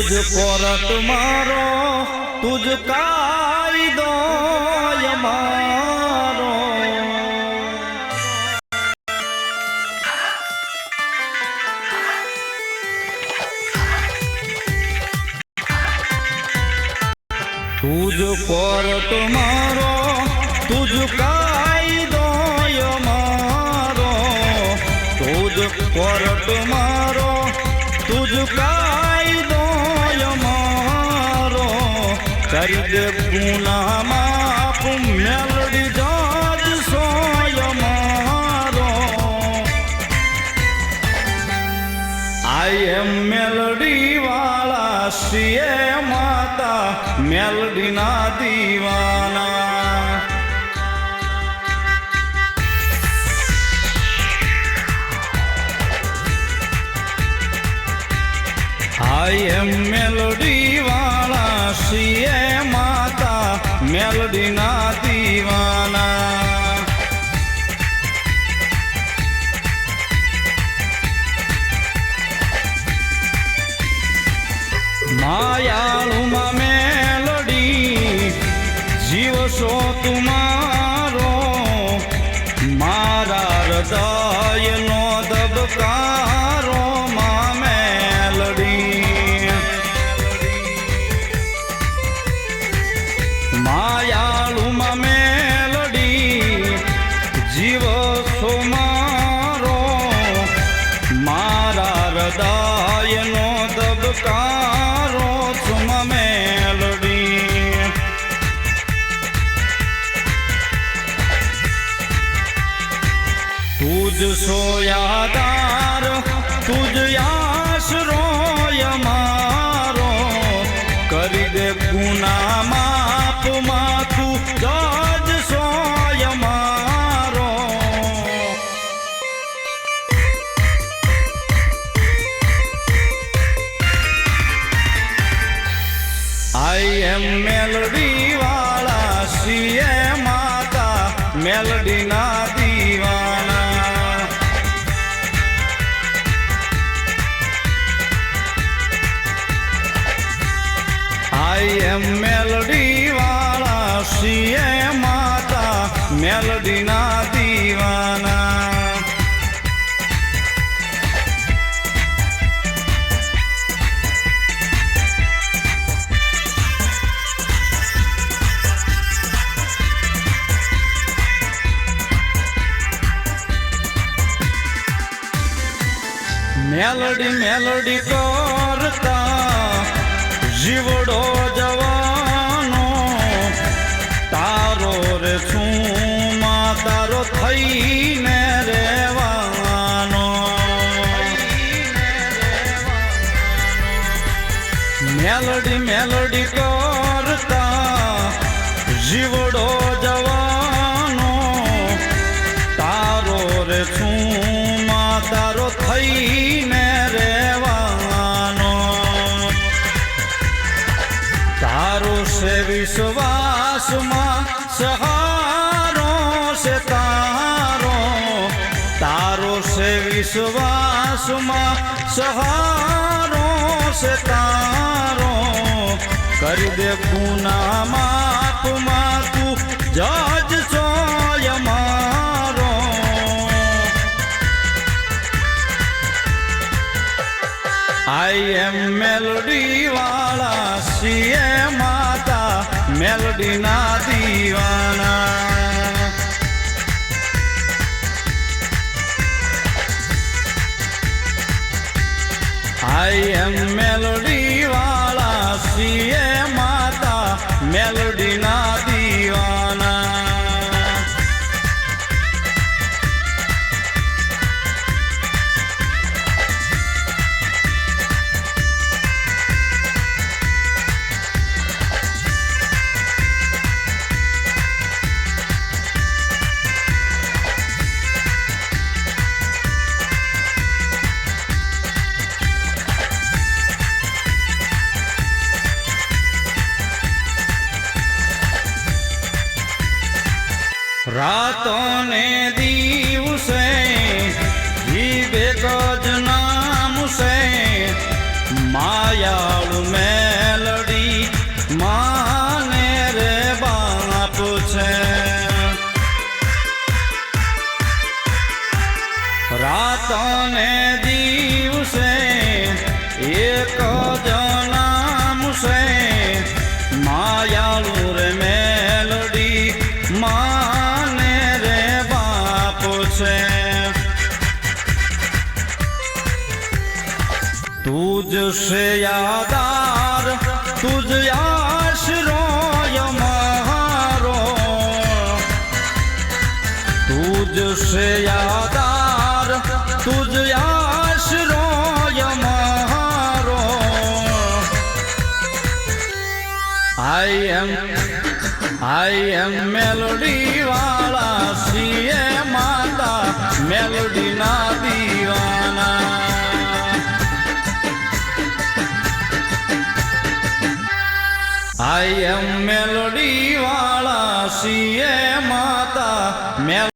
तुझ कोरट मारो तुझ कायदो मारो तुझ कोरट मारो तुझ कायदो मारो तुझ कोरट मारो तुझ कायदो मारो कर दे गुनाह माफ मेलडी जज सोय मारो आई एम मेलडी वाला सीए माता मेलडी ना दीवाना आई एम मेलोडी वाला सीए माता मेलोडी ना दीवाना मायालू मा मेलोडी जीव सो तुम्हारो मारा हृदय नो दबकारो मायालू मा मेलडी जीव सो मारो मारा हृदय नो दबकारो तुम मेलडी तुझ सो यादार तुझ आसरो मारो कर दे गुनाह माफ माथू जज सोय मारो आई एम मेलडी वाला सीए माता मेलडी ना दीवाना आई एम मेलडी वाला सीए माता मेलडी ना दीवाना मेलडी मेलडी करता जीवड़ो जवानो तारो रे छूमा तारो थईने रेवानो मेलडी मेलडी करता जीवड़ो जवानो तारो रे छूमा तारो थईने रेवानो तारो से विश्वास मां सहारो से तारो तारो से विश्वास मां सहारो से तारो कर दे गुनाह माफ मातू जज सोय मारो आई एम मेलोडी वाला सीए माता मेलोडी ना दीवाना आई एम मेलोडी वाला सीए माता मेलोडी ना दीवाना रातों ने दिवसे जीवे गज नाम से मायालु में રાતો ને દિવસે એક જ નામ છે માયાળુ રે મેલડી માને રે બાપ છે તુજ સે યાદાર તુજ આશરો મારો તુજ સે યાદાર તુજ આશરો મારો I am મેલોડી વાળા છીએ માતા મેલોડી ના દીવાના I am મેલોડી વાળા છીએ માતા